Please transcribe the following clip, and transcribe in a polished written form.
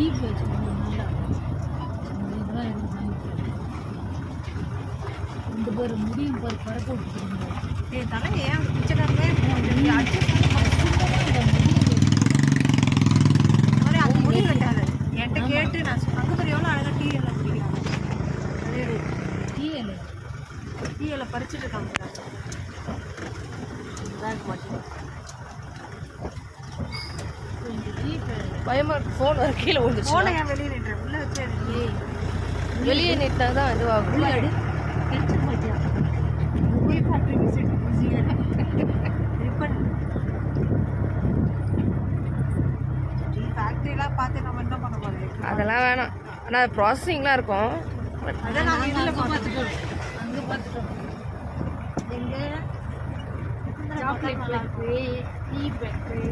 Deep வச்சுக்கணும் நல்லா. இதெல்லாம் எனக்கு ரெண்டு பேர் முடியும் பாரு பறக்க விட்டுருங்க. என் தலை ஏன் பிச்சைக்காரமே அந்த முடி வெட்டாது என்கிட்ட கேட்டு நான் அங்கே பேர் எவ்வளோ அழகாக டீ எல்லாம் குடிக்கிறாங்க. டீ இலை பறிச்சுட்டு இருக்காங்க. பயமா இருக்கு. ஃபோன் வர கீழே விழுந்துச்சு. ஃபோனை ஏன் வெளியே நின்றேன் உள்ளே வச்சு வெளியே நிட்டா தான் இதுவாகும். ஃபேக்ட்ரிலாம் பார்த்து நம்ம என்ன பண்ண போகிறோம்? அதெல்லாம் வேணாம். ஆனால் ப்ராசஸிங்லாம் இருக்கும். அதான் நாங்கள் இதில் பார்த்துட்டோம். அங்கே பார்த்துட்டோம். எங்கே சாக்லேட் ஃபேக்ட்ரி, டீ ஃபேக்ட்ரி.